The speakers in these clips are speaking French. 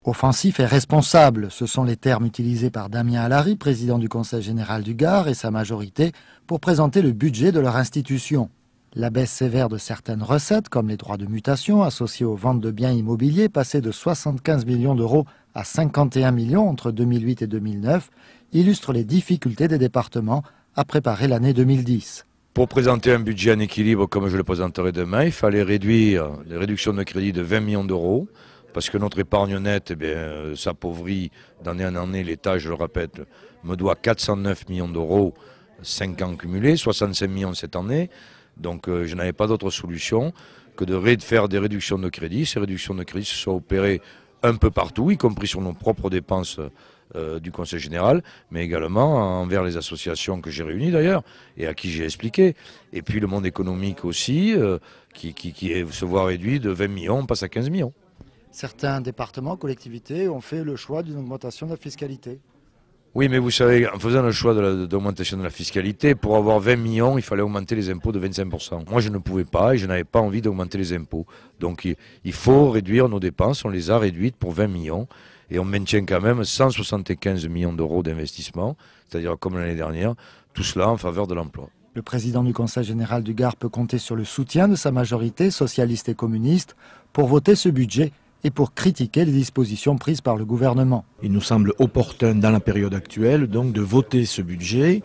Offensif et responsable, ce sont les termes utilisés par Damien Alary, président du Conseil général du Gard et sa majorité, pour présenter le budget de leur institution. La baisse sévère de certaines recettes, comme les droits de mutation associés aux ventes de biens immobiliers, passés de 75 millions d'euros à 51 millions entre 2008 et 2009, illustre les difficultés des départements à préparer l'année 2010. Pour présenter un budget en équilibre comme je le présenterai demain, il fallait réduire les réductions de crédit de 20 millions d'euros, parce que notre épargne nette s'appauvrit d'année en année. L'État, je le répète, me doit 409 millions d'euros, 5 ans cumulés, 65 millions cette année. Donc je n'avais pas d'autre solution que de faire des réductions de crédit. Ces réductions de crédit se sont opérées un peu partout, y compris sur nos propres dépenses du Conseil général, mais également envers les associations que j'ai réunies d'ailleurs, et à qui j'ai expliqué. Et puis le monde économique aussi, qui se voit réduit de 20 millions, on passe à 15 millions. Certains départements, collectivités, ont fait le choix d'une augmentation de la fiscalité. Oui, mais vous savez, en faisant le choix de l'augmentation de la fiscalité, pour avoir 20 millions, il fallait augmenter les impôts de 25%. Moi, je ne pouvais pas et je n'avais pas envie d'augmenter les impôts. Donc, il faut réduire nos dépenses. On les a réduites pour 20 millions et on maintient quand même 175 millions d'euros d'investissement, c'est-à-dire comme l'année dernière, tout cela en faveur de l'emploi. Le président du Conseil général du Gard peut compter sur le soutien de sa majorité socialiste et communiste pour voter ce budget et pour critiquer les dispositions prises par le gouvernement. Il nous semble opportun dans la période actuelle donc de voter ce budget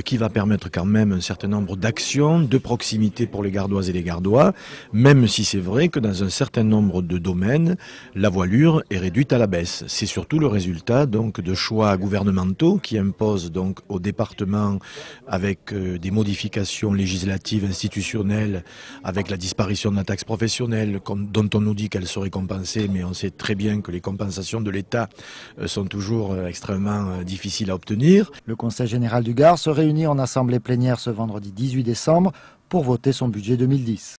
qui va permettre quand même un certain nombre d'actions de proximité pour les Gardoises et les Gardois, même si c'est vrai que dans un certain nombre de domaines, la voilure est réduite à la baisse. C'est surtout le résultat donc de choix gouvernementaux qui imposent donc aux départements avec des modifications législatives, institutionnelles, avec la disparition de la taxe professionnelle dont on nous dit qu'elle serait compensée, mais on sait très bien que les compensations de l'État sont toujours extrêmement difficiles à obtenir. Le Conseil général du Gard se réunit en assemblée plénière ce vendredi 18 décembre pour voter son budget 2010.